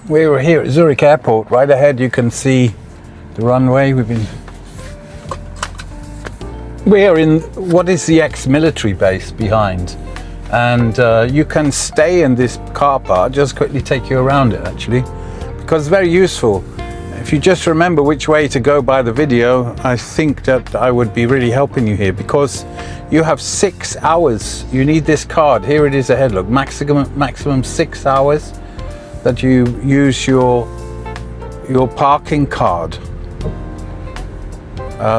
We were here at Zurich Airport. Right ahead you can see the runway. We're in what is the ex-military base behind, and you can stay in this car park. Just quickly take you around it actually, because it's very useful. If you just remember which way to go by the video, I think that I would be really helping you here, because you have 6 hours. You need this card. Here it is ahead, look, maximum 6 hours that you use your parking card.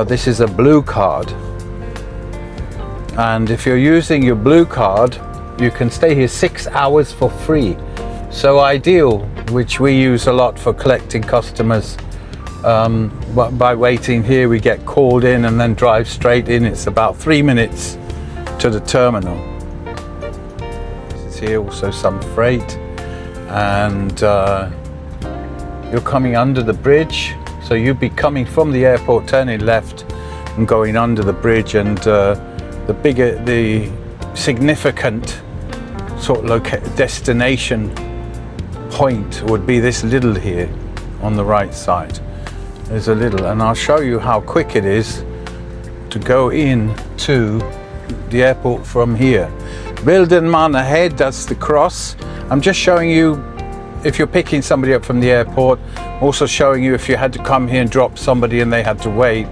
This is a blue card, and if you're using your blue card, you can stay here 6 hours for free. So ideal, which we use a lot for collecting customers. By waiting here, we get called in and then drive straight in. It's about 3 minutes to the terminal. This is here also some freight, and you're coming under the bridge. So you'd be coming from the airport, turning left and going under the bridge, and the significant sort of destination point would be this little here on the right side. There's a little, and I'll show you how quick it is to go in to the airport from here. Wildenmann ahead, that's the cross. I'm just showing you if you're picking somebody up from the airport, also showing you if you had to come here and drop somebody and they had to wait,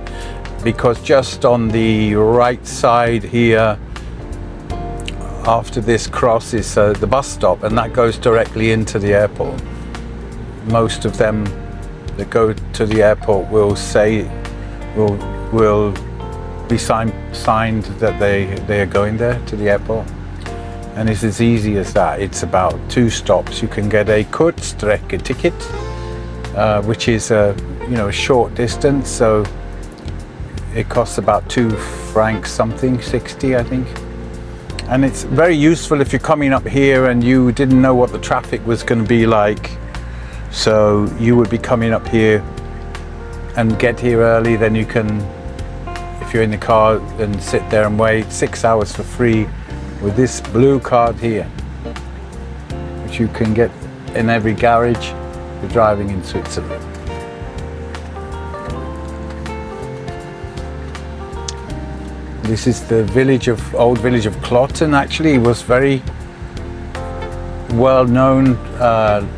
because just on the right side here after this cross is the bus stop, and that goes directly into the airport. Most of them that go to the airport will be signed that they are going there to the airport, and it's as easy as that. It's about 2 stops. You can get a Kurzstrecke ticket, which is a short distance, so it costs about 2 francs something, 60 I think. And it's very useful if you're coming up here and you didn't know what the traffic was going to be like. So you would be coming up here and get here early, then you can, if you're in the car, then sit there and wait 6 hours for free with this blue card here, which you can get in every garage for driving in Switzerland. This is the old village of Kloten. Actually, it was very well known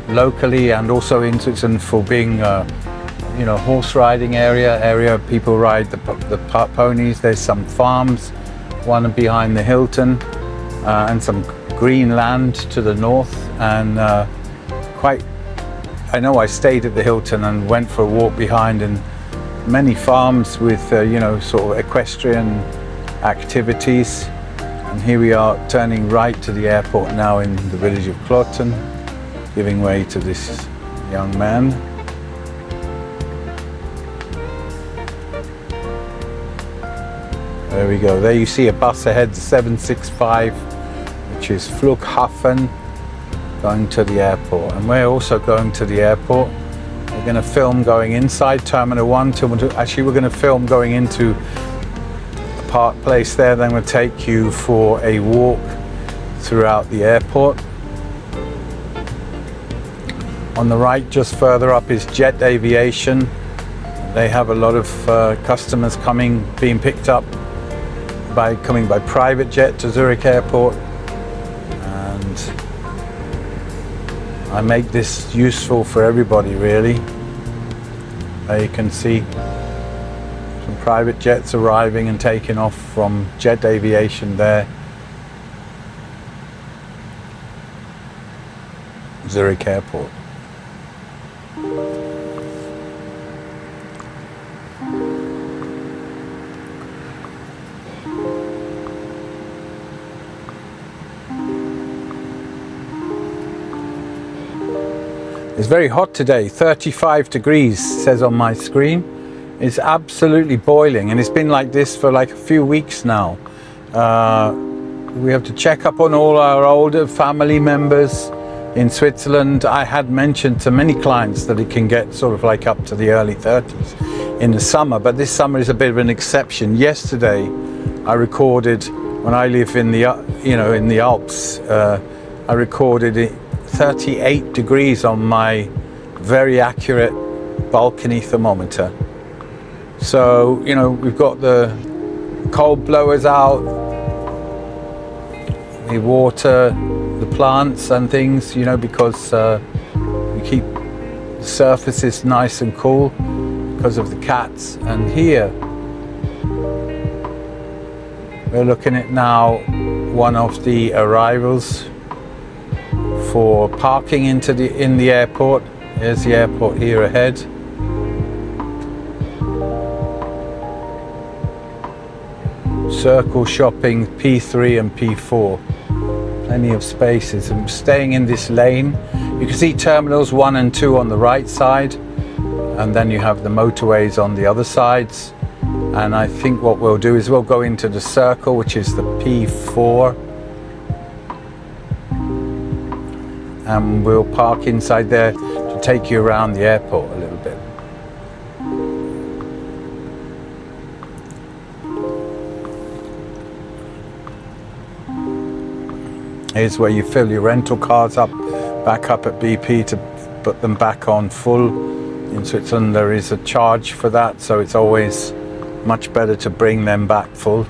locally and also in Switzerland for being horse riding area. People ride the ponies. There's some farms, one behind the Hilton, and some green land to the north, and I know I stayed at the Hilton and went for a walk behind, and many farms with sort of equestrian activities. And here we are turning right to the airport now in the village of Kloten, giving way to this young man. There we go. There you see a bus ahead, 765, which is Flughafen, going to the airport. And we're also going to the airport. We're going to film going inside Terminal 1, Terminal 2. Actually, we're going to film going into a park place there. Then we'll take you for a walk throughout the airport. On the right, just further up, is Jet Aviation. They have a lot of customers being picked up coming by private jet to Zurich Airport, and I make this useful for everybody really. There you can see some private jets arriving and taking off from Jet Aviation there. Zurich Airport. It's very hot today, 35 degrees says on my screen. It's absolutely boiling, and it's been like this for like a few weeks now. We have to check up on all our older family members in Switzerland. I had mentioned to many clients that it can get sort of like up to the early 30s in the summer, but this summer is a bit of an exception. Yesterday I recorded, when I live in the in the Alps, I recorded it 38 degrees on my very accurate balcony thermometer. So, you know, we've got the cold blowers out, we water the plants and things, you know, because we keep the surfaces nice and cool because of the cats. And here we're looking at now one of the arrivals for parking in the airport. There's the airport here ahead. Circle shopping P3 and P4. Plenty of spaces. I'm staying in this lane. You can see terminals 1 and 2 on the right side, and then you have the motorways on the other sides. And I think what we'll do is we'll go into the circle, which is the P4, and we'll park inside there to take you around the airport a little bit. Here's where you fill your rental cars up, back up at BP to put them back on full. In Switzerland there is a charge for that, so it's always much better to bring them back full.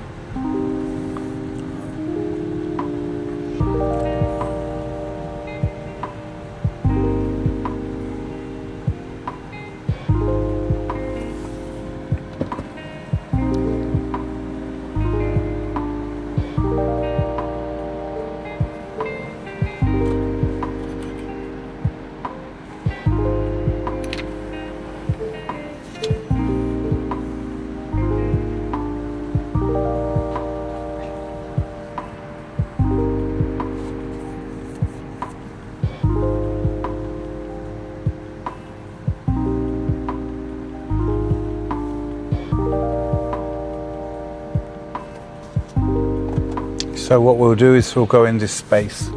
So what we'll do is we'll go in this space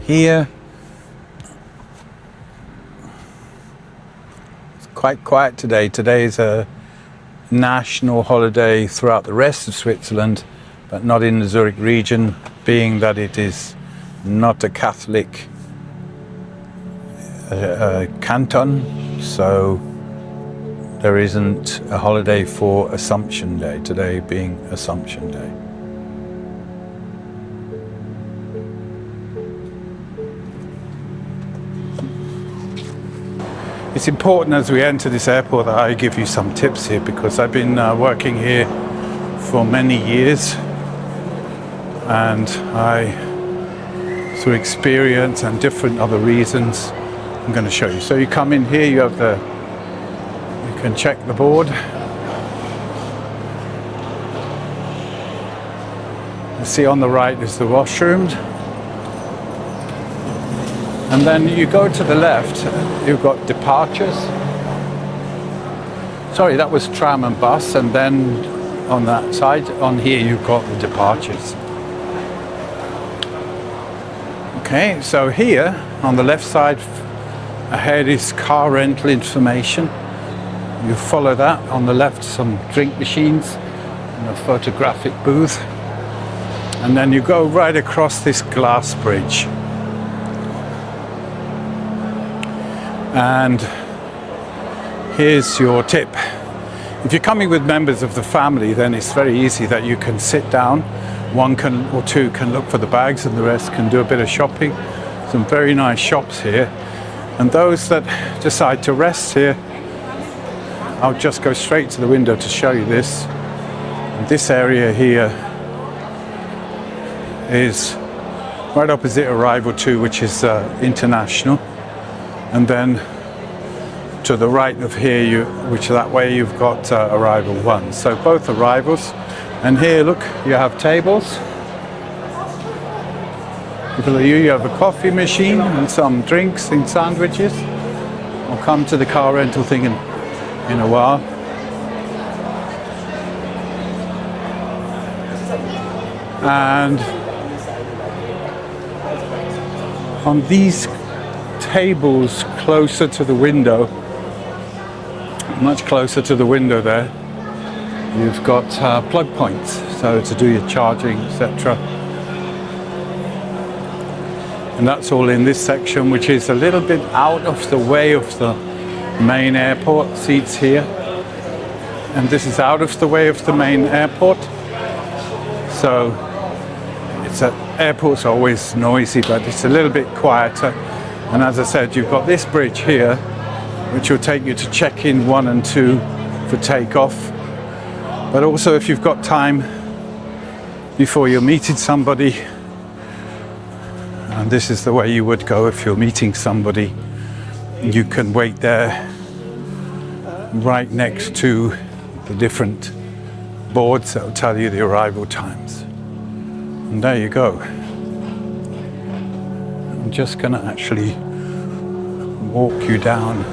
here. It's quite quiet today. Today is a national holiday throughout the rest of Switzerland, but not in the Zurich region, being that it is not a Catholic canton, so there isn't a holiday for Assumption Day, today being Assumption Day. It's important as we enter this airport that I give you some tips here, because I've been working here for many years, and through experience and different other reasons, I'm going to show you. So you come in here, you can check the board. You see on the right is the washrooms. And then you go to the left, you've got departures. Sorry, that was tram and bus, and then on that side, on here, you've got the departures. Okay, so here, on the left side, ahead is car rental information. You follow that. On the left, some drink machines and a photographic booth. And then you go right across this glass bridge. And here's your tip. If you're coming with members of the family, then it's very easy that you can sit down. One or two can look for the bags, and the rest can do a bit of shopping. Some very nice shops here. And those that decide to rest here, I'll just go straight to the window to show you this. And this area here is right opposite Arrival 2, which is international. And then to the right of here, which that way you've got Arrival 1. So both arrivals. And here, look, you have tables. Below you have a coffee machine and some drinks and sandwiches. I'll come to the car rental thing in a while. And on these tables closer to the window, much closer to the window there, you've got plug points, so to do your charging, etc. And that's all in this section, which is a little bit out of the way of the main airport seats here. And this is out of the way of the main airport. So airport's always noisy, but it's a little bit quieter. And as I said, you've got this bridge here, which will take you to check-in 1 and 2 for takeoff. But also if you've got time before you're meeting somebody, and this is the way you would go if you're meeting somebody, you can wait there right next to the different boards that will tell you the arrival times. And there you go. I'm just going to actually walk you down.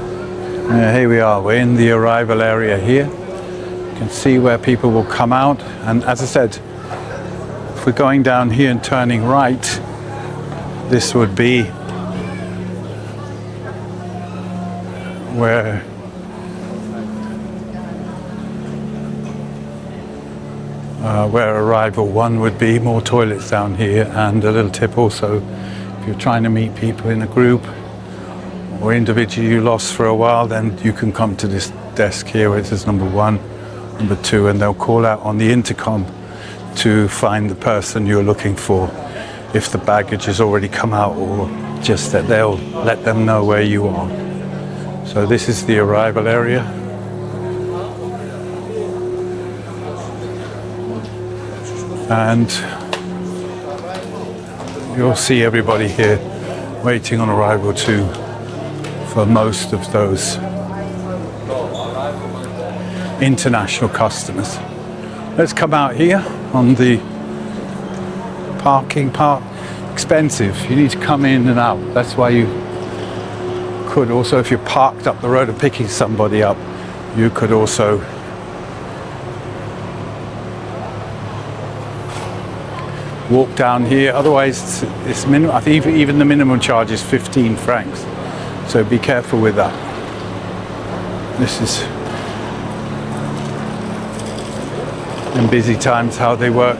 Here we are, we're in the arrival area here. You can see where people will come out. And as I said, if we're going down here and turning right, this would be where arrival 1 would be. More toilets down here. And a little tip also, if you're trying to meet people in a group or individually you lost for a while, then you can come to this desk here where it says number 1, number 2, and they'll call out on the intercom to find the person you're looking for, if the baggage has already come out, or just that they'll let them know where you are. So this is the arrival area. And you'll see everybody here waiting on arrival 2 for most of those international customers. Let's come out here on the parking part. Expensive. You need to come in and out. That's why you could also, if you're parked up the road and picking somebody up, you could also walk down here. Otherwise, it's minimum. I think even the minimum charge is 15 francs. So be careful with that. This is in busy times how they work,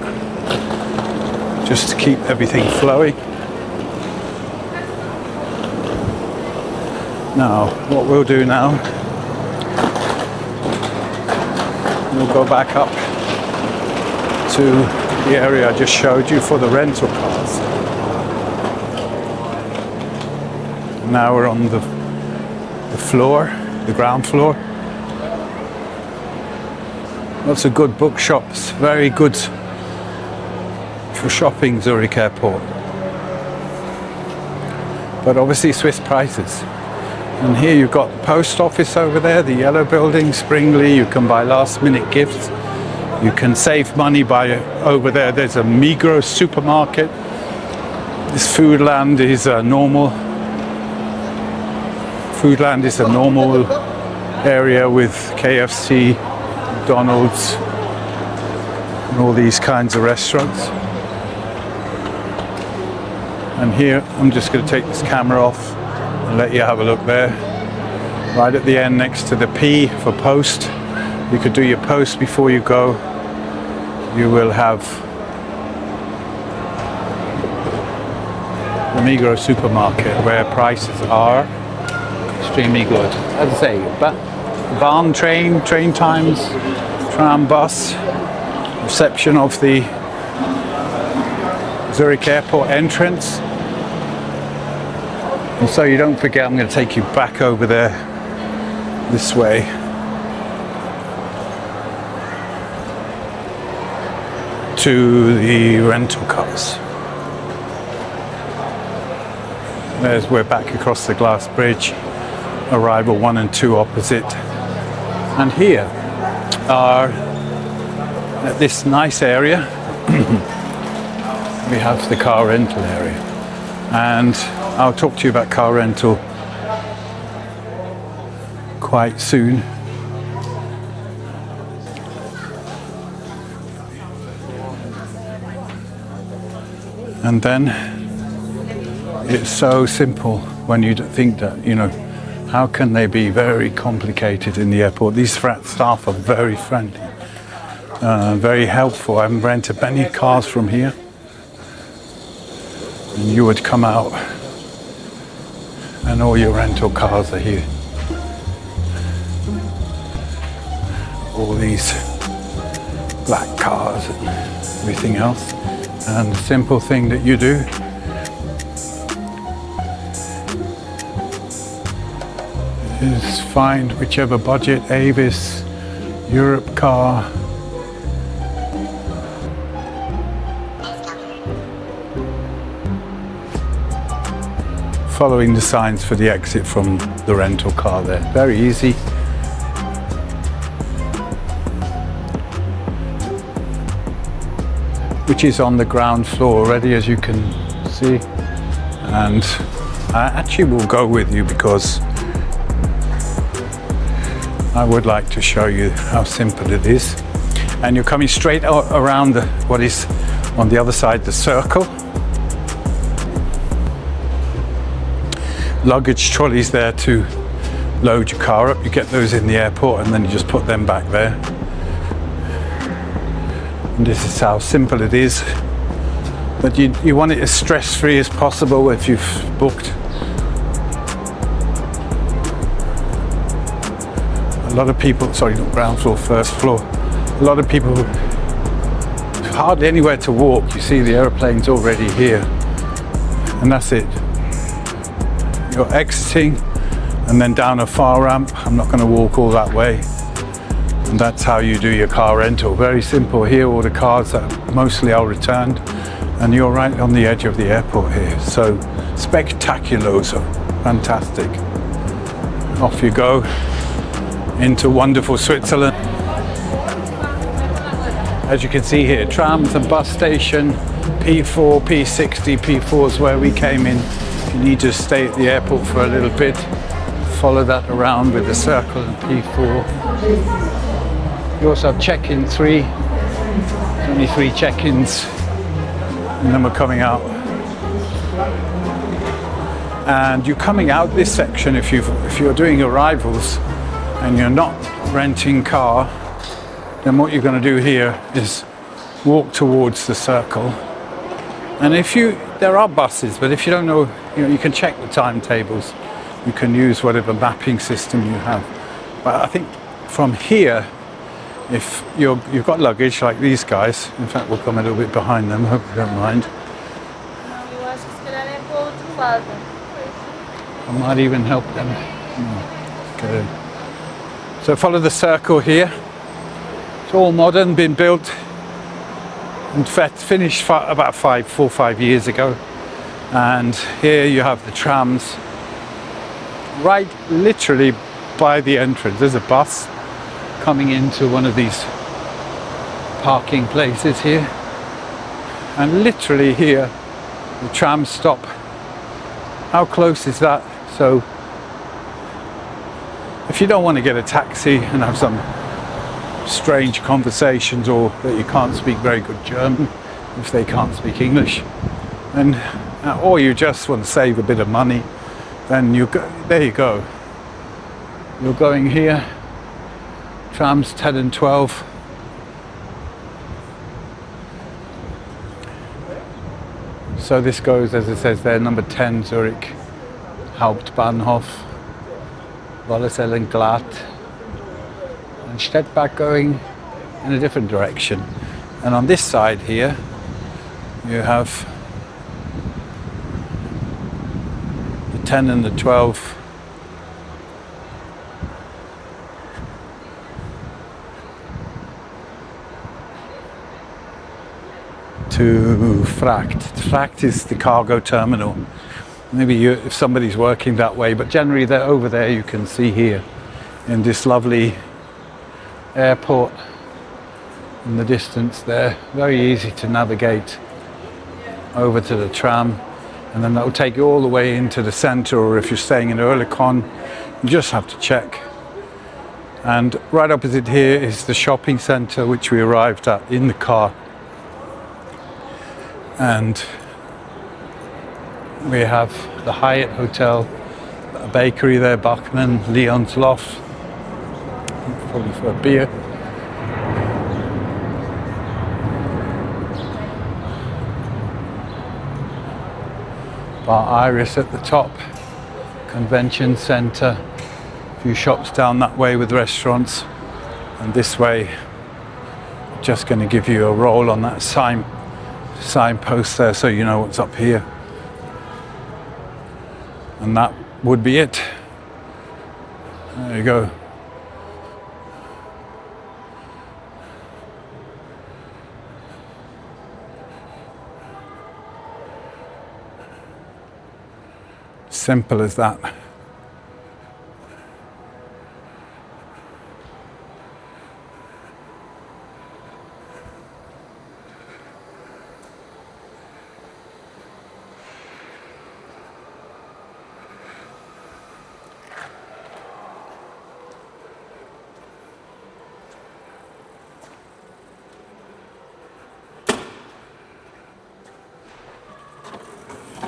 just to keep everything flowing. Now, what we'll do now, we'll go back up to the area I just showed you for the rental cars. Now we're on the floor, the ground floor. Lots of good bookshops, very good for shopping, Zurich Airport. But obviously Swiss prices. And here you've got the post office over there, the yellow building, Springly. You can buy last minute gifts. You can save money by over there. There's a Migros supermarket. This Foodland is a normal. Foodland is a normal area with KFC, McDonald's, and all these kinds of restaurants. And here, I'm just going to take this camera off and let you have a look there. Right at the end, next to the P for post. You could do your post before you go. You will have the Migros supermarket where prices are extremely good. As I say, Bahn train times, tram, bus, reception of the Zurich Airport entrance. And so you don't forget, I'm going to take you back over there this way. To the rental cars. We're back across the glass bridge. Arrival 1 and 2 opposite. And here are, at this nice area, we have the car rental area. And I'll talk to you about car rental quite soon. And then it's so simple when you think that, how can they be very complicated in the airport? These staff are very friendly, very helpful. I haven't rented many cars from here. And you would come out and all your rental cars are here. all these black cars and everything else. And the simple thing that you do is find whichever budget, Avis, Europcar, following the signs for the exit from the rental car there. Very easy. Which is on the ground floor already, as you can see. And I actually will go with you because I would like to show you how simple it is. And you're coming straight around what is on the other side, the circle. Luggage trolleys there to load your car up. You get those in the airport and then you just put them back there. And this is how simple it is. But you want it as stress-free as possible if you've booked. A lot of people, sorry, not ground floor, first floor. A lot of people, hardly anywhere to walk. You see the airplane's already here. And that's it. You're exiting and then down a far ramp. I'm not going to walk all that way. And that's how you do your car rental. Very simple. Here all the cars that mostly are returned, and you're right on the edge of the airport here. So spectacular, so fantastic. Off you go into wonderful Switzerland. As you can see here, trams and bus station, P4, P60, P4 is where we came in. You need to stay at the airport for a little bit. Follow that around with the circle and P4. You also have check-in 3. There's only 3 check-ins. And then we're coming out. And you're coming out this section if you're doing arrivals and you're not renting car, then what you're going to do here is walk towards the circle. And there are buses, but if you don't know, you can check the timetables. You can use whatever mapping system you have. But I think from here, if you've got luggage like these guys, in fact we'll come a little bit behind them, hope you don't mind. I might even help them. Good. So follow the circle here. It's all modern, been built and finished about 4 or 5 years ago. And here you have the trams right literally by the entrance. There's a bus coming into one of these parking places here, and literally here the trams stop. How close is that? So if you don't want to get a taxi and have some strange conversations, or that you can't speak very good German if they can't speak English, and or you just want to save a bit of money, then there you go. You're going here. Trams 10 and 12. So this goes, as it says there, number 10, Zurich Hauptbahnhof, Wallisellen Glatt, and Stettbach going in a different direction. And on this side here, you have the 10 and the 12. To Fracht. Fracht is the cargo terminal. Maybe if somebody's working that way, but generally they're over there. You can see here in this lovely airport in the distance there. Very easy to navigate over to the tram, and then that will take you all the way into the center, or if you're staying in Oerlikon, you just have to check. And right opposite here is the shopping center, which we arrived at in the car. And we have the Hyatt Hotel, a bakery there, Bachmann, Leon's Loft, probably for a beer. Bar Iris at the top, convention centre, a few shops down that way with restaurants, And this way, just going to give you a roll on that signpost there so you know what's up here. And that would be it. There you go. Simple as that.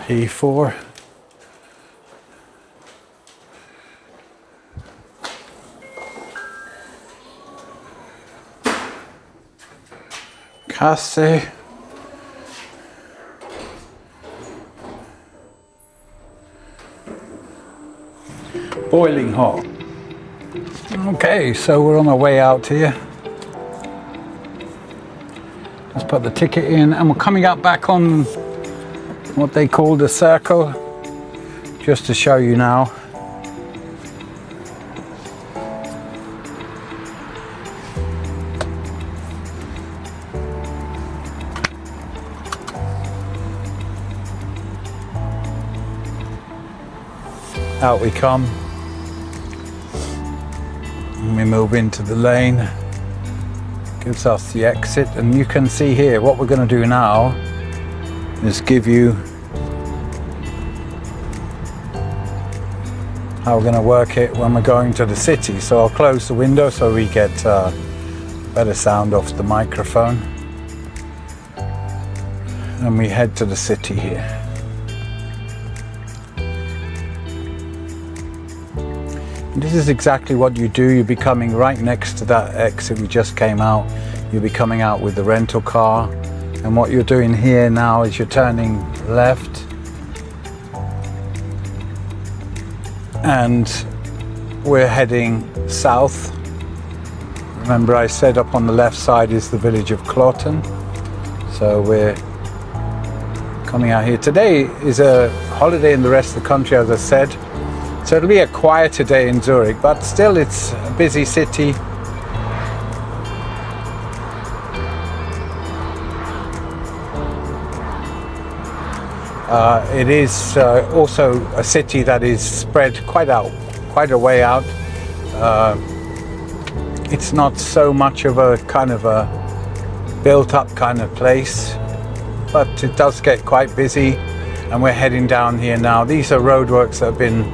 P4. Casse. Boiling hot. Okay, so we're on our way out here. Let's put the ticket in, and we're coming up back on what they call the circle, just to show you now. Out we come, and we move into the lane, gives us the exit, and you can see here what we're going to do now is give you how we're going to work it when we're going to the city. So I'll close the window so we get better sound off the microphone, and we head to the city here. This is exactly what you do. You'll be coming right next to that exit we just came out. You'll be coming out with the rental car, and what you're doing here now is you're turning left, and we're heading south. Remember I said up on the left side is the village of Kloten, so we're coming out here. Today is a holiday in the rest of the country, as I said. So it'll be a quieter day in Zurich, but still it's a busy city. It is also a city that is spread quite a way out. It's not so much of a kind of a built-up kind of place, but it does get quite busy, and we're heading down here now. These are roadworks that have been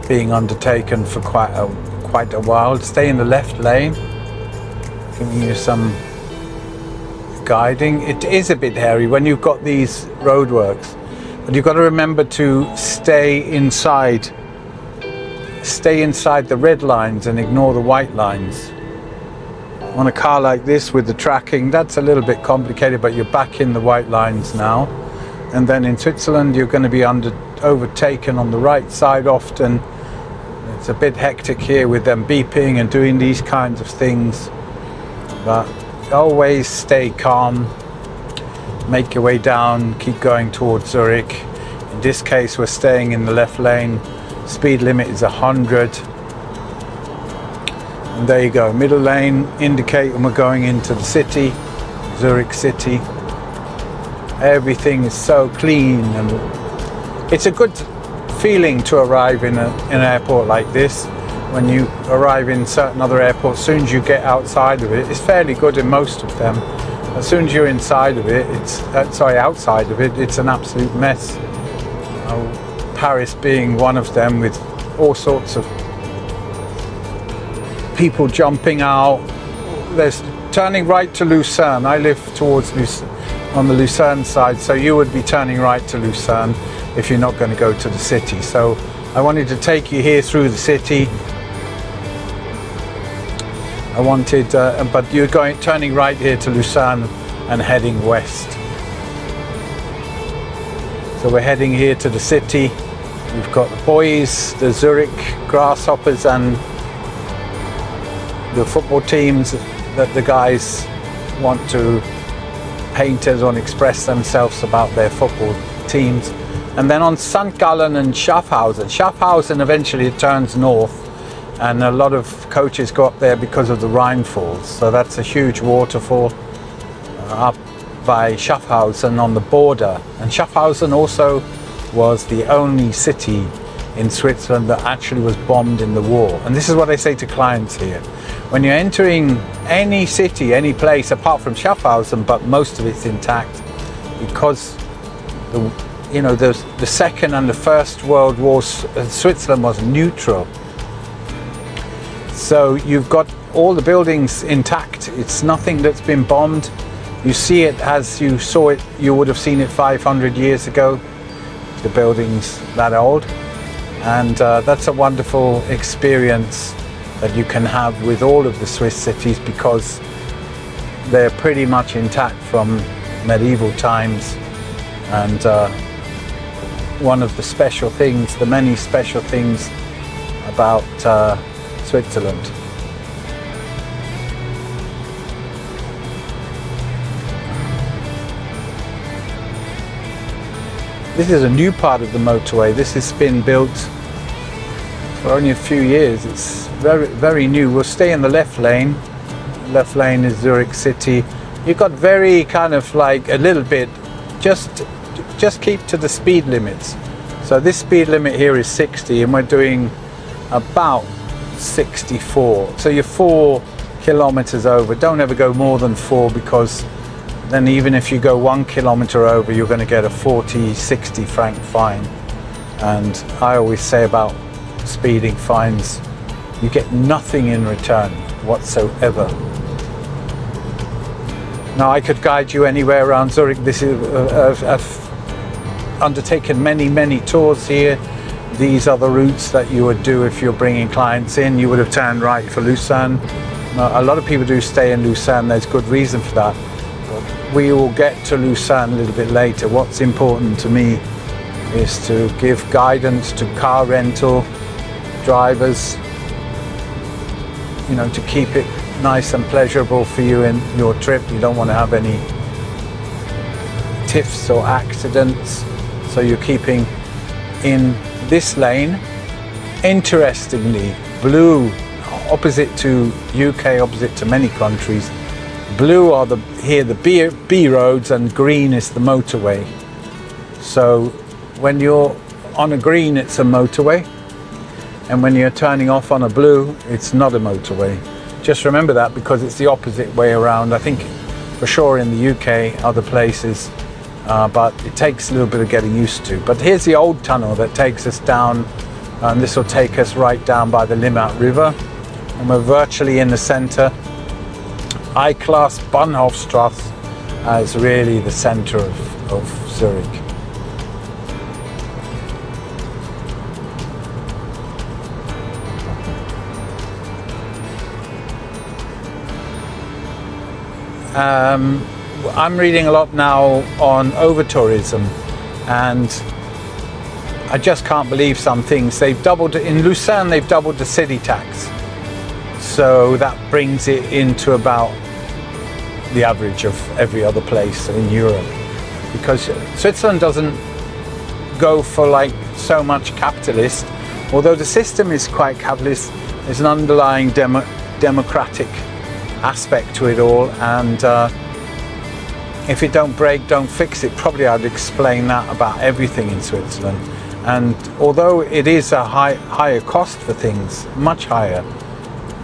being undertaken for quite a while. Stay in the left lane, giving you some guiding. It is a bit hairy when you've got these roadworks, but you've got to remember to stay inside the red lines and ignore the white lines. On a car like this with the tracking, that's a little bit complicated, but you're back in the white lines now. And then in Switzerland you're going to be overtaken on the right side often. It's a bit hectic here with them beeping and doing these kinds of things, but always stay calm, make your way down, keep going towards Zurich. In this case we're staying in the left lane, speed limit is 100, and there you go, middle lane indicate when we're going into the city, Zurich city. Everything is so clean, and it's a good feeling to arrive in an airport like this. When you arrive in certain other airports, as soon as you get outside of it, it's fairly good in most of them. As soon as you're inside of it, outside of it, it's an absolute mess. Paris being one of them, with all sorts of people jumping out. There's turning right to Lucerne. I live towards on the Lucerne side, so you would be turning right to Lucerne if you're not going to go to the city. So I wanted to take you here through the city. But you're turning right here to Lucerne and heading west. So we're heading here to the city. We've got the boys, the Zurich grasshoppers, and the football teams that the guys want to, painters want to express themselves about their football teams. And then on St. Gallen and Schaffhausen eventually it turns north, and a lot of coaches go up there because of the Rhine Falls. So that's a huge waterfall up by Schaffhausen on the border. And Schaffhausen also was the only city in Switzerland that actually was bombed in the war. And this is what I say to clients here. When you're entering any city, any place, apart from Schaffhausen, but most of it's intact, because the Second and the First World Wars, Switzerland was neutral. So you've got all the buildings intact. It's nothing that's been bombed. You see it as you saw it, you would have seen it 500 years ago. The building's that old. And that's a wonderful experience that you can have with all of the Swiss cities, because they're pretty much intact from medieval times. And one of the special things, the many special things about Switzerland. This is a new part of the motorway. This has been built for only a few years. It's very, very new. We'll stay in the left lane. Left lane is Zurich City. You've got very kind of like a little bit, just keep to the speed limits. So this speed limit here is 60 and we're doing about 64. So you're 4 kilometers over. Don't ever go more than 4, because then even if you go 1 kilometer over, you're going to get a 40-60 franc fine. And I always say about speeding fines, you get nothing in return whatsoever. Now I could guide you anywhere around Zurich. This is I've undertaken many tours here. These are the routes that you would do if you're bringing clients in. You would have turned right for Lucerne. A lot of people do stay in Lucerne. There's good reason for that. We will get to Lucerne a little bit later. What's important to me is to give guidance to car rental drivers, to keep it nice and pleasurable for you in your trip. You don't want to have any tiffs or accidents, so you're keeping in this lane. Interestingly, blue, opposite to UK, opposite to many countries, blue are the B roads and green is the motorway. So when you're on a green, it's a motorway, and when you're turning off on a blue, it's not a motorway. Just remember that, because it's the opposite way around. I think for sure in the UK, other places, but it takes a little bit of getting used to. But here's the old tunnel that takes us down, and this will take us right down by the Limmat River, and we're virtually in the center. I class Bahnhofstrasse as really the center of Zurich. I'm reading a lot now on over-tourism, and I just can't believe some things. They've doubled, in Lucerne, they've doubled the city tax. So that brings it into about the average of every other place in Europe. Because Switzerland doesn't go for like so much capitalist, although the system is quite capitalist, there's an underlying democratic aspect to it all, and if it don't break, don't fix it. Probably I'd explain that about everything in Switzerland. And although it is a higher cost for things, much higher,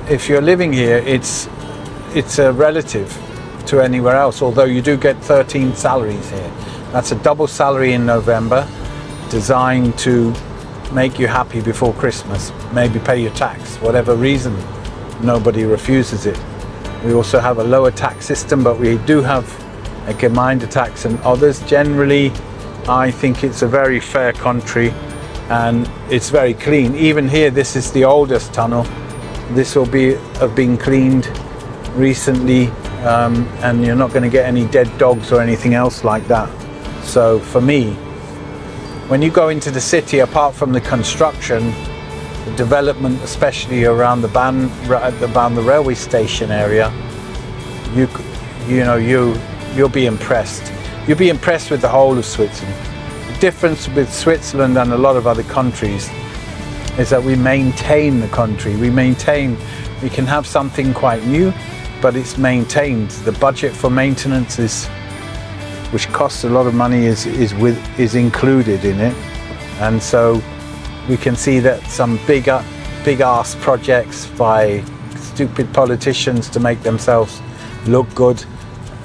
if you're living here, it's a relative to anywhere else, although you do get 13 salaries here. That's a double salary in November, designed to make you happy before Christmas, maybe pay your tax, whatever reason, nobody refuses it. We also have a lower tax system, but we do have a Gemeinde tax and others. Generally, I think it's a very fair country, and it's very clean. Even here, this is the oldest tunnel. This will have been cleaned recently, and you're not going to get any dead dogs or anything else like that. So for me, when you go into the city, apart from the construction, the development, especially around the railway station area, you'll be impressed. You'll be impressed with the whole of Switzerland. The difference with Switzerland and a lot of other countries is that we maintain the country. We can have something quite new, but it's maintained. The budget for maintenance which costs a lot of money, is included in it, and so we can see that some big ass projects by stupid politicians to make themselves look good.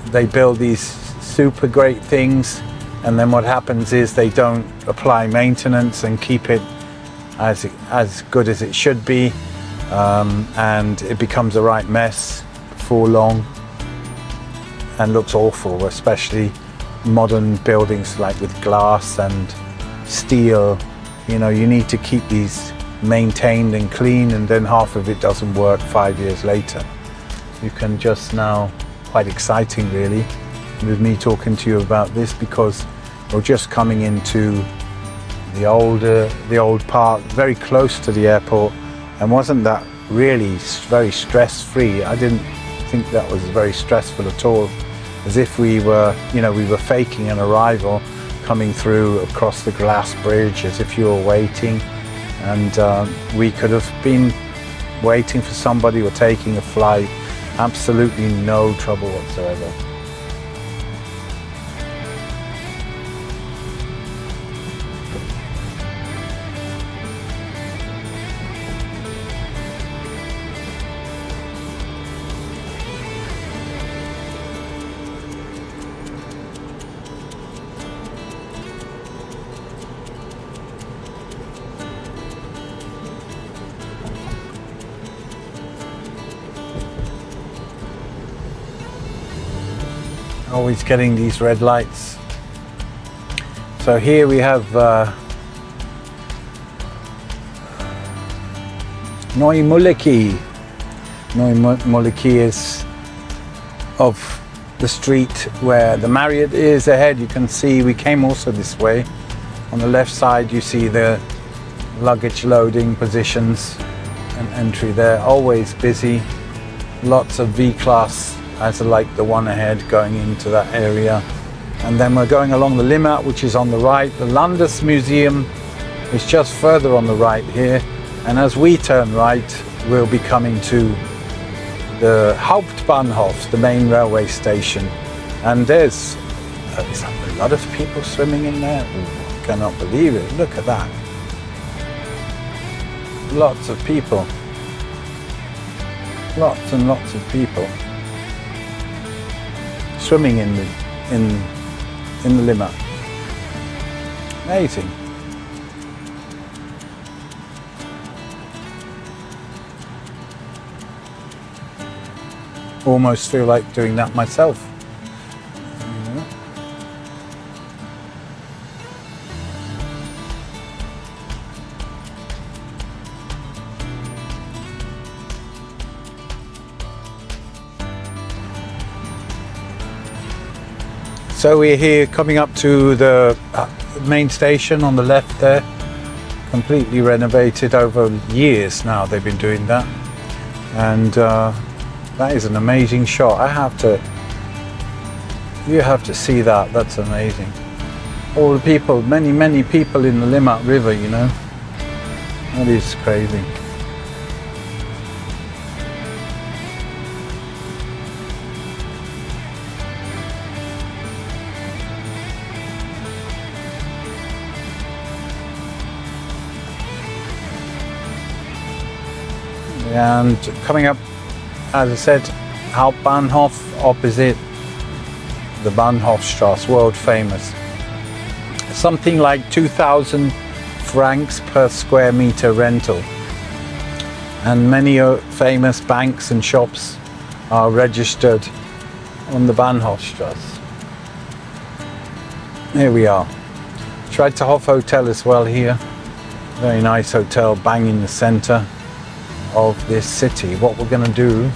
They build these super great things, and then what happens is they don't apply maintenance and keep it as good as it should be, and it becomes a right mess before long and looks awful, especially modern buildings like with glass and steel. You need to keep these maintained and clean, and then half of it doesn't work 5 years later. You can just now, quite exciting really, with me talking to you about this, because we're just coming into the old part, very close to the airport, and wasn't that really very stress-free. I didn't think that was very stressful at all, as if we were faking an arrival, coming through across the glass bridge as if you were waiting, and we could have been waiting for somebody or taking a flight. Absolutely no trouble whatsoever. Always getting these red lights. So here we have Neue Muleki. Neue Muleki is of the street where the Marriott is ahead. You can see we came also this way. On the left side you see the luggage loading positions and entry there. Always busy. Lots of V-Class, as like the one ahead, going into that area. And then we're going along the Limmat, which is on the right. The Landesmuseum is just further on the right here. And as we turn right, we'll be coming to the Hauptbahnhof, the main railway station. And there's a lot of people swimming in there. I cannot believe it. Look at that. Lots of people. Lots and lots of people swimming in the Limmat. Amazing. Almost feel like doing that myself. So we're here coming up to the main station on the left there, completely renovated over years now. They've been doing that, and that is an amazing shot. You have to see that. That's amazing. All the people, many people in the Limmat River, that is crazy. And coming up, as I said, Hauptbahnhof, opposite the Bahnhofstrasse, world famous. Something like 2,000 francs per square meter rental. And many famous banks and shops are registered on the Bahnhofstrasse. Here we are. Schweizerhof Hotel as well here. Very nice hotel, bang in the center of this city. What we're going to do,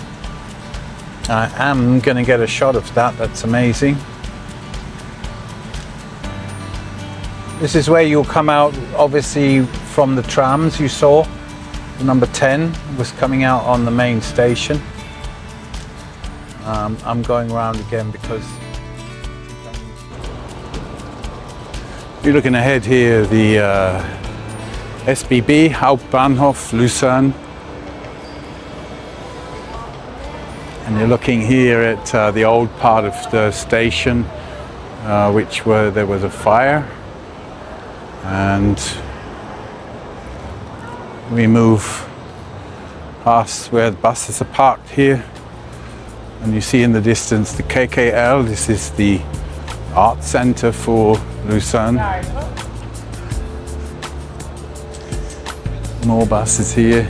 I am going to get a shot of that. That's amazing. This is where you'll come out, obviously, from the trams you saw. number 10 was coming out on the main station. I'm going around again because you're looking ahead here, the SBB Hauptbahnhof Lucerne, and you're looking here at the old part of the station, there was a fire, and we move past where the buses are parked here, and you see in the distance the KKL. This is the art center for Lucerne. More buses here,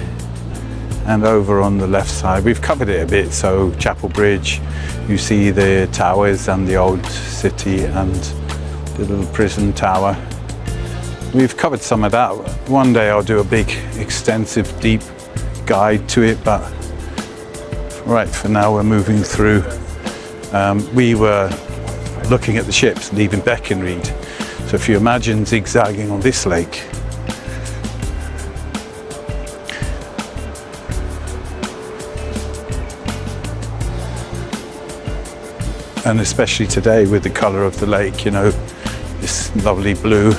and over on the left side we've covered it a bit, so Chapel Bridge, you see the towers and the old city and the little prison tower. We've covered some of that. One day I'll do a big extensive deep guide to it, but right for now we're moving through. We were looking at the ships leaving Beckenried, so if you imagine zigzagging on this lake, and especially today with the colour of the lake, you know, this lovely blue,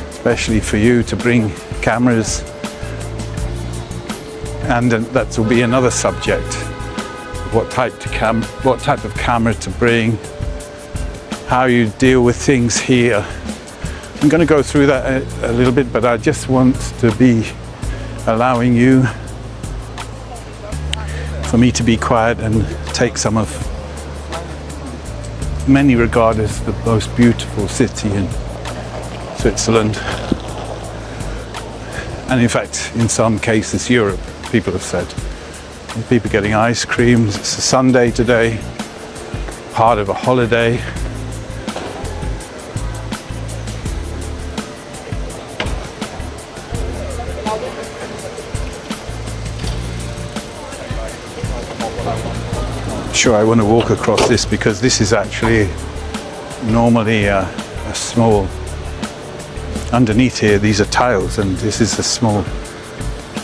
especially for you to bring cameras, and that will be another subject, what type of camera to bring, how you deal with things here. I'm going to go through that a little bit, but I just want to be allowing you, for me to be quiet and take some of many regard as the most beautiful city in Switzerland, and in fact in some cases Europe, people have said. People getting ice creams. It's a Sunday today, part of a holiday. Sure, I want to walk across this because this is actually normally a small, underneath here these are tiles, and this is a small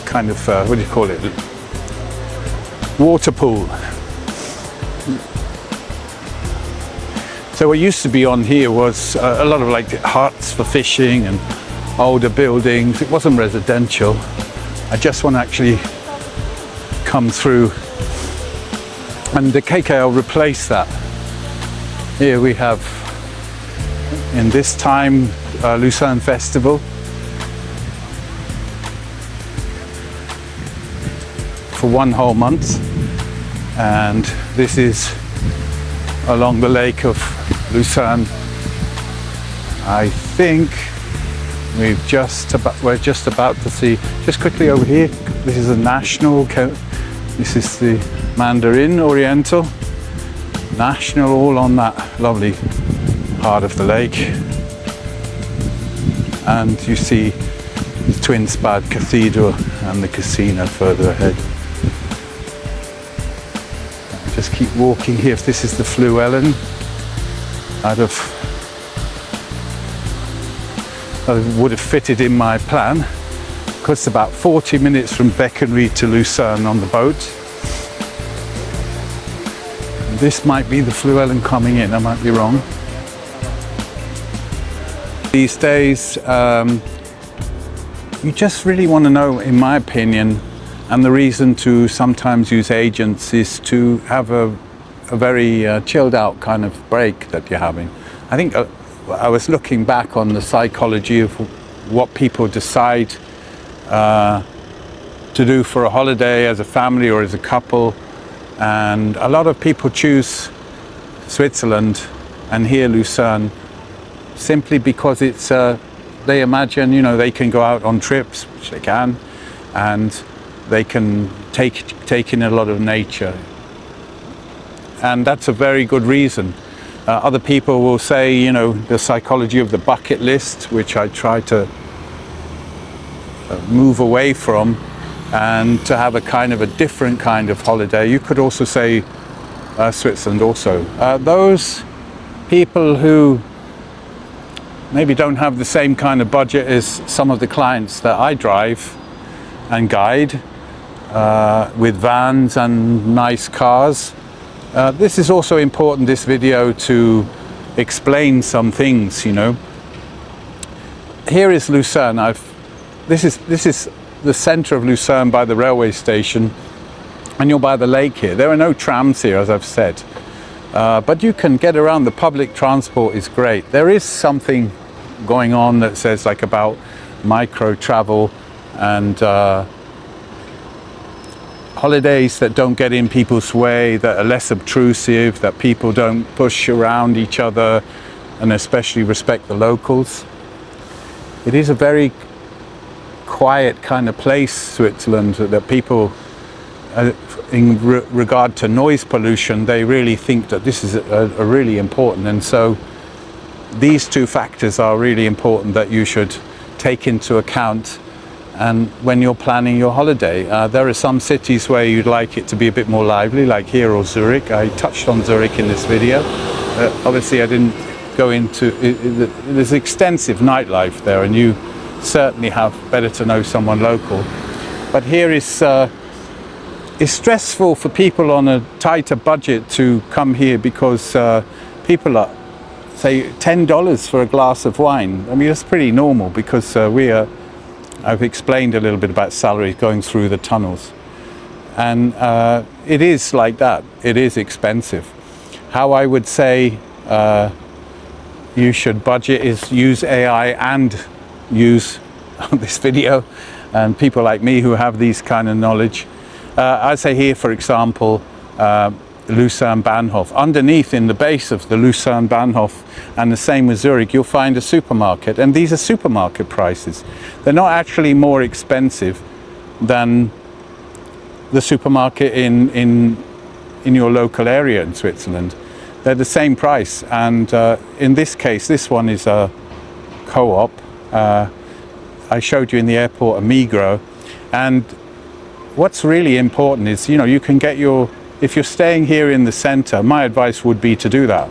kind of what do you call it, water pool. So what used to be on here was a lot of like huts for fishing and older buildings. It wasn't residential. I just want to actually come through, and the KKL replaced that. Here we have, in this time, Lucerne Festival. For one whole month, and this is along the lake of Lucerne. I think we're just about to see, just quickly over here, this is a national, this is the Mandarin Oriental National, all on that lovely part of the lake, and you see the Twin Spad Cathedral and the casino further ahead. Just keep walking here. If this is the Fluellen, that would have fitted in my plan. It costs about 40 minutes from Beckenried to Lucerne on the boat. This might be the Fluellen coming in, I might be wrong. These days, you just really want to know, in my opinion, and the reason to sometimes use agents is to have a very chilled out kind of break that you're having. I think I was looking back on the psychology of what people decide to do for a holiday as a family or as a couple, and a lot of people choose Switzerland and here Lucerne simply because it's they imagine, you know, they can go out on trips, which they can, and they can take in a lot of nature, and that's a very good reason. Other people will say, you know, the psychology of the bucket list, which I try to move away from, and to have a kind of a different kind of holiday. You could also say Switzerland also. Those people who maybe don't have the same kind of budget as some of the clients that I drive, and guide with vans and nice cars. This is also important, this video, to explain some things, you know. Here is Lucerne. This is the center of Lucerne by the railway station, and you're by the lake here. There are no trams here, as I've said, but you can get around. The public transport is great. There is something going on that says like about micro travel and holidays that don't get in people's way, that are less obtrusive, that people don't push around each other, and especially respect the locals. It is a very quiet kind of place, Switzerland, that people, in regard to noise pollution, they really think that this is a really important. And so these two factors are really important that you should take into account. And when you're planning your holiday, there are some cities where you'd like it to be a bit more lively, like here or Zurich. I touched on Zurich in this video. Obviously I didn't go into there's extensive nightlife there, and you certainly have better to know someone local. But here is it's stressful for people on a tighter budget to come here, because people are, say, $10 for a glass of wine. I mean, that's pretty normal, because I've explained a little bit about salaries going through the tunnels, and it is like that. It is expensive. How I would say you should budget is use AI and use this video, and people like me who have these kind of knowledge. I'd say here, for example, Lucerne Bahnhof. Underneath, in the base of the Lucerne Bahnhof, and the same with Zurich, you'll find a supermarket, and these are supermarket prices. They're not actually more expensive than the supermarket in your local area in Switzerland. They're the same price, and in this case, this one is a co-op. I showed you in the airport a Migros, and what's really important is, you know, you can get your, if you're staying here in the center, my advice would be to do that,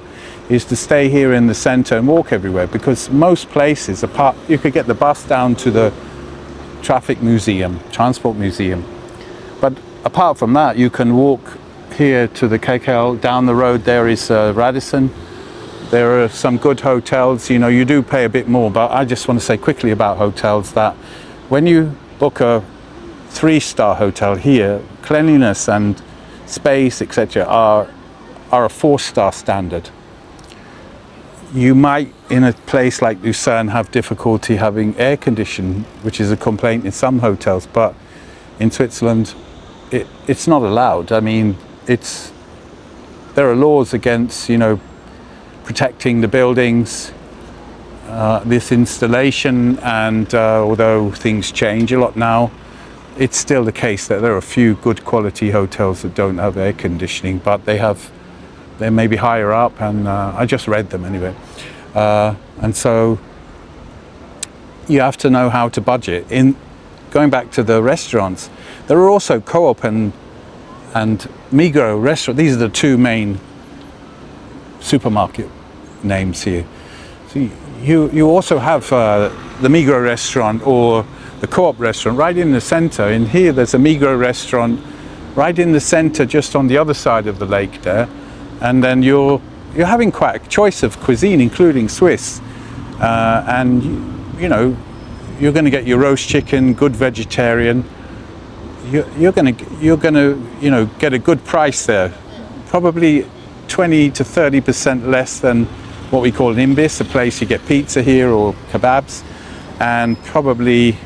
is to stay here in the center and walk everywhere, because most places, apart, you could get the bus down to the traffic museum, transport museum, but apart from that, you can walk here to the KKL. Down the road there is Radisson. There are some good hotels. You know, you do pay a bit more, but I just want to say quickly about hotels that when you book a 3-star hotel here, cleanliness and space, etc., are a 4-star standard. You might, in a place like Lucerne, have difficulty having air conditioning, which is a complaint in some hotels, but in Switzerland it's not allowed. I mean, there are laws against, you know, protecting the buildings, this installation, and although things change a lot now, it's still the case that there are a few good quality hotels that don't have air conditioning, but they may be higher up, and I just read them anyway. And so you have to know how to budget. In going back to the restaurants, there are also Co-op and Migros restaurant. These are the two main supermarket names here. So you also have the Migros restaurant or the Co-op restaurant right in the center. In here there's a Migros restaurant right in the center, just on the other side of the lake there, and then you're having quite a choice of cuisine, including Swiss, and you know, you're going to get your roast chicken, good vegetarian. You're going to you know, get a good price there, probably 20 to 30% less than what we call an imbiss, a place you get pizza here or kebabs, and probably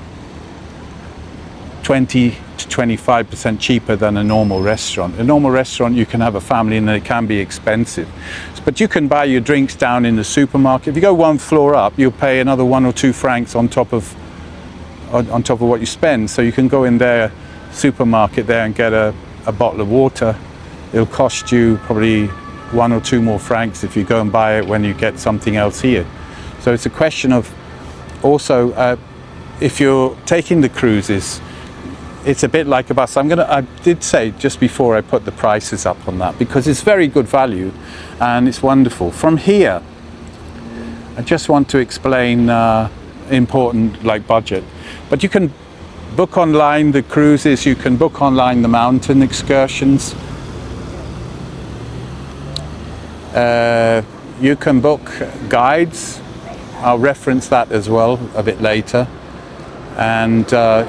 20 to 25% cheaper than a normal restaurant. A normal restaurant, you can have a family and it can be expensive, but you can buy your drinks down in the supermarket. If you go one floor up, you'll pay another 1 or 2 francs on top of what you spend. So you can go in there, supermarket there, and get a bottle of water. It'll cost you probably 1 or 2 more francs if you go and buy it when you get something else here. So it's a question of also, if you're taking the cruises, it's a bit like a bus. I did say just before I put the prices up on that, because it's very good value and it's wonderful. From here, I just want to explain important, like, budget. But you can book online the cruises, you can book online the mountain excursions. You can book guides. I'll reference that as well a bit later. And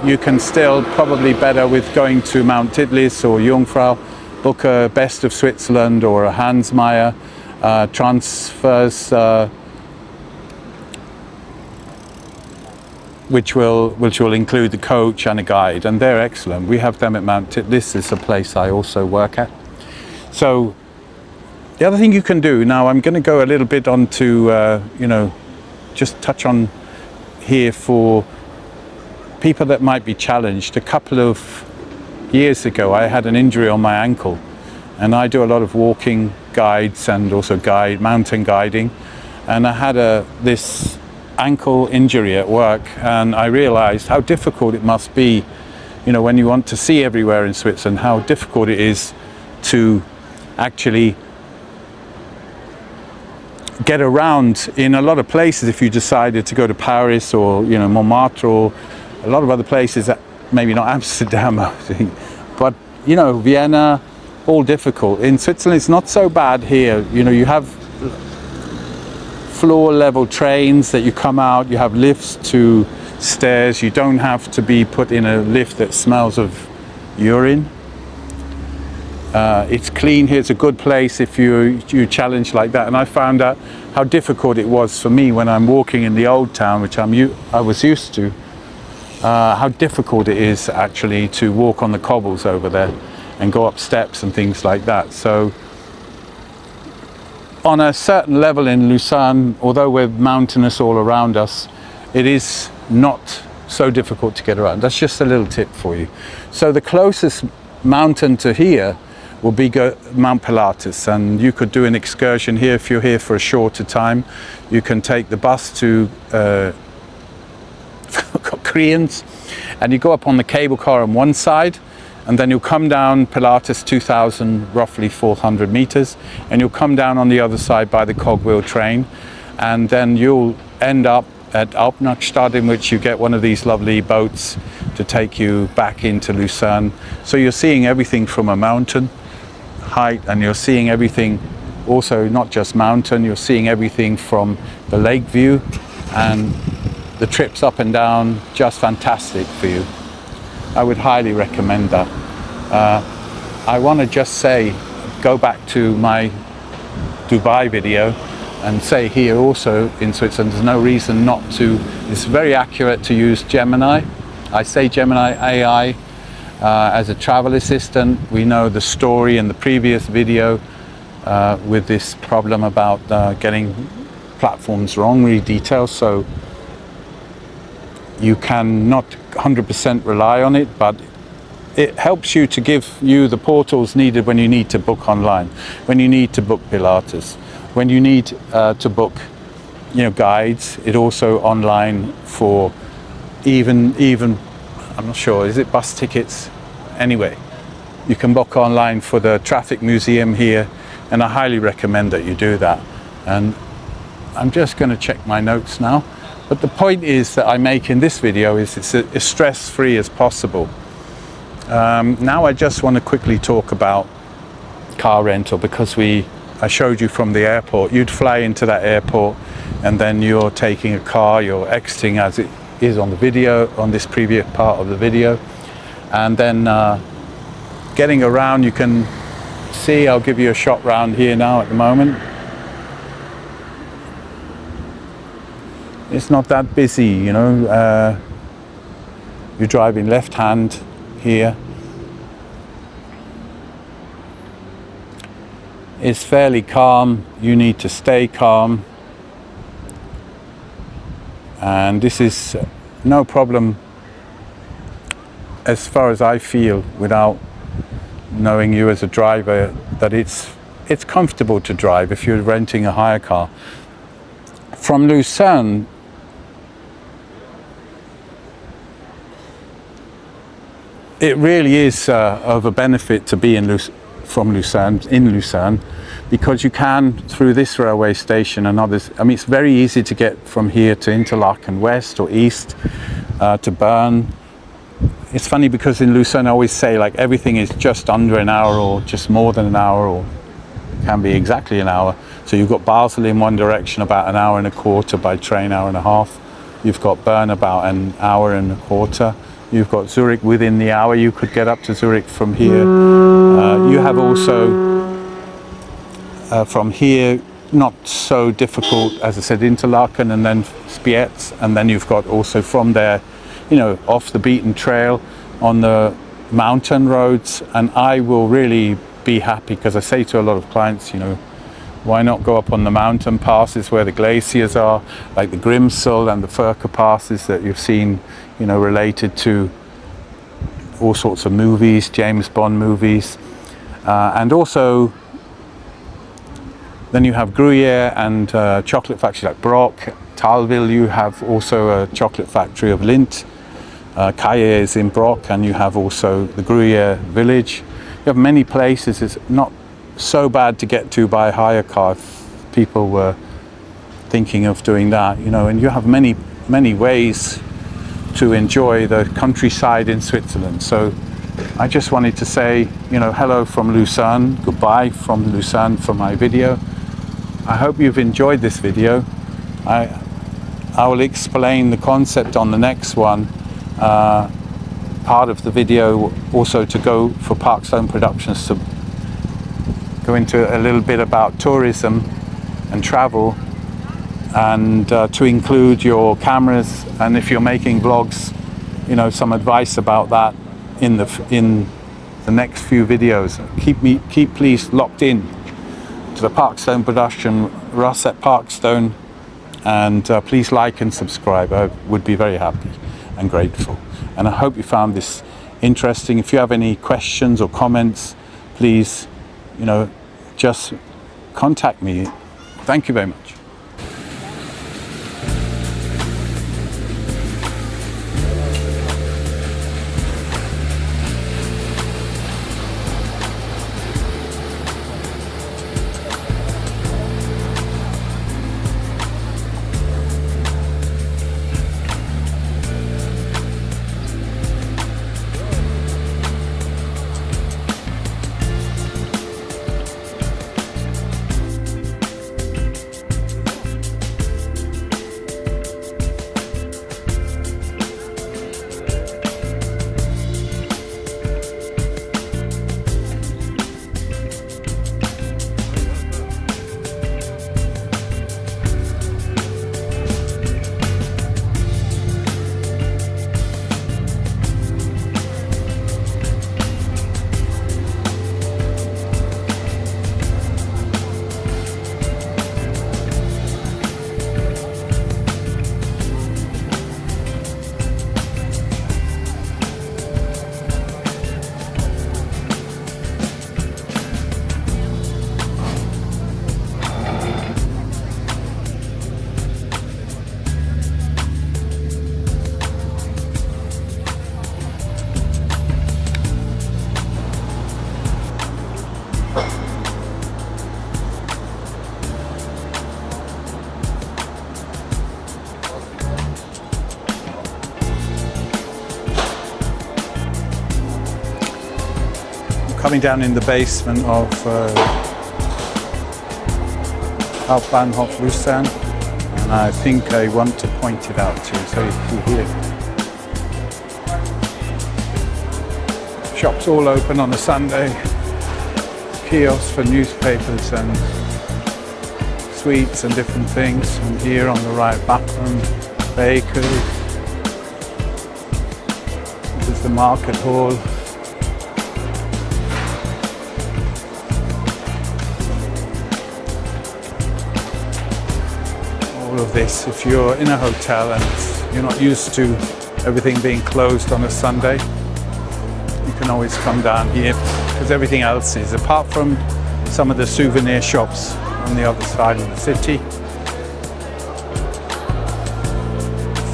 you can still, probably better with going to Mount Titlis or Jungfrau, book a Best of Switzerland or a Hansmeier transfers, which will include the coach and a guide, and they're excellent. We have them at Mount Titlis. Is a place I also work at. So the other thing you can do, now I'm going to go a little bit onto, just touch on here for people that might be challenged. A couple of years ago I had an injury on my ankle, and I do a lot of walking guides and also mountain guiding, and I had this ankle injury at work, and I realized how difficult it must be, when you want to see everywhere in Switzerland, how difficult it is to actually get around in a lot of places. If you decided to go to Paris or Montmartre or a lot of other places, that maybe not Amsterdam, but Vienna, all difficult. In Switzerland it's not so bad here. You have floor level trains that you come out, you have lifts to stairs, you don't have to be put in a lift that smells of urine. It's clean here. It's a good place if you challenge like that. And I found out how difficult it was for me when I'm walking in the old town, which I was used to, how difficult it is actually to walk on the cobbles over there and go up steps and things like that. So on a certain level in Lucerne, although we're mountainous all around us, it is not so difficult to get around. That's just a little tip for you. So the closest mountain to here will be Mount Pilatus, and you could do an excursion here if you're here for a shorter time. You can take the bus to Kriens, and you go up on the cable car on one side, and then you'll come down Pilatus 2,000, roughly 400 meters, and you'll come down on the other side by the cogwheel train, and then you'll end up at Alpnachstadt, in which you get one of these lovely boats to take you back into Lucerne. So you're seeing everything from a mountain height, and you're seeing everything also, not just mountain, you're seeing everything from the lake view, and the trips up and down, just fantastic for you. I would highly recommend that. I want to just say, go back to my Dubai video and say here also in Switzerland, there's no reason not to. It's very accurate to use Gemini. I say Gemini AI as a travel assistant. We know the story in the previous video with this problem about getting platforms wrong, really detailed, so you can not 100% rely on it, but it helps you to give you the portals needed when you need to book online, when you need to book Pilates, when you need to book guides. It also online for even I'm not sure, is it bus tickets? Anyway, you can book online for the traffic museum here, and I highly recommend that you do that. And I'm just going to check my notes now, but the point is that I make in this video is it's as stress-free as possible. Now I just want to quickly talk about car rental, because I showed you from the airport. You'd fly into that airport, and then you're taking a car, you're exiting as it is on the video, on this previous part of the video, and then getting around. You can see, I'll give you a shot round here now at the moment. It's not that busy, you're driving left hand here. It's fairly calm. You need to stay calm, and this is no problem as far as I feel, without knowing you as a driver, that it's comfortable to drive if you're renting a hire car. From Lucerne, it really is of a benefit to be in Lucerne, because you can, through this railway station and others, I mean, it's very easy to get from here to Interlaken West or East, to Bern, it's funny because in Lucerne I always say like everything is just under an hour or just more than an hour, or can be exactly an hour. So you've got Basel in one direction about an hour and a quarter by train, hour and a half. You've got Bern about an hour and a quarter. You've got Zurich within the hour. You could get up to Zurich from here. You have also from here, not so difficult, as I said, Interlaken and then Spiez, and then you've got also from there, you know, off the beaten trail on the mountain roads. And I will really be happy, because I say to a lot of clients, you know, why not go up on the mountain passes where the glaciers are, like the Grimsel and the Furka passes that you've seen, you know, related to all sorts of movies, James Bond movies. And also, then you have Gruyere and chocolate factories like Brock. Talville, you have also a chocolate factory of Lindt. Caille is in Brock, and you have also the Gruyere village. You have many places. It's not so bad to get to by hire car if people were thinking of doing that, you know, and you have many ways to enjoy the countryside in Switzerland. So I just wanted to say, you know, hello from Lucerne, goodbye from Lucerne for my video. I hope you've enjoyed this video. I will explain the concept on the next one, part of the video, also to go for Parkstone Productions to go into a little bit about tourism and travel, and to include your cameras, and if you're making vlogs, you know, some advice about that in the next few videos. Keep please locked in to the Parkstone production, Russ at Parkstone, and please like and subscribe. I would be very happy and grateful. And I hope you found this interesting. If you have any questions or comments, please, you know, just contact me. Thank you very much. Coming down in the basement of Hauptbahnhof Lucerne, and I think I want to point it out too. So you see here, shops all open on a Sunday, kiosks for newspapers and sweets and different things. And here on the right, background, bakers. This is the market hall. Of this, if you're in a hotel and you're not used to everything being closed on a Sunday, you can always come down here, because everything else is, apart from some of the souvenir shops on the other side of the city.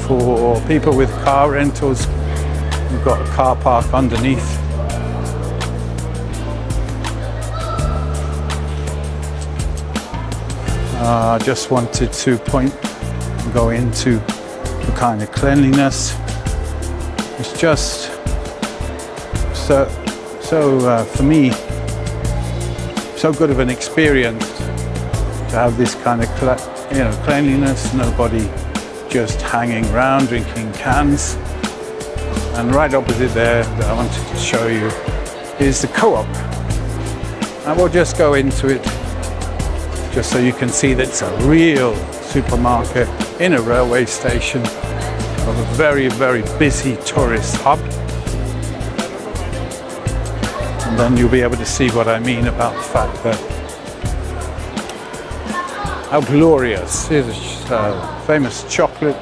For people with car rentals, we've got a car park underneath. I just wanted to go into the kind of cleanliness. It's just so for me, so good of an experience to have this kind of cleanliness, nobody just hanging around drinking cans. And right opposite there that I wanted to show you is the co-op. And we'll just go into it just so you can see that it's a real supermarket in a railway station of a very, very busy tourist hub. And then you'll be able to see what I mean about the fact that how glorious. Here's a famous chocolate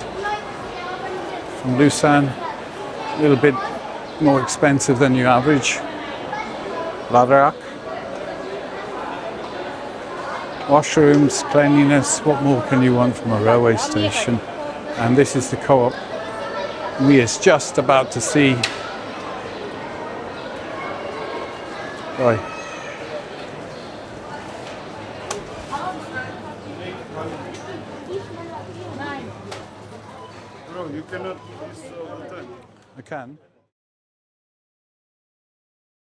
from Lucerne, a little bit more expensive than your average Zurich. Washrooms, cleanliness, what more can you want from a railway station? And this is the co-op we is just about to see. Right. Bro, you cannot do this all the time. I can.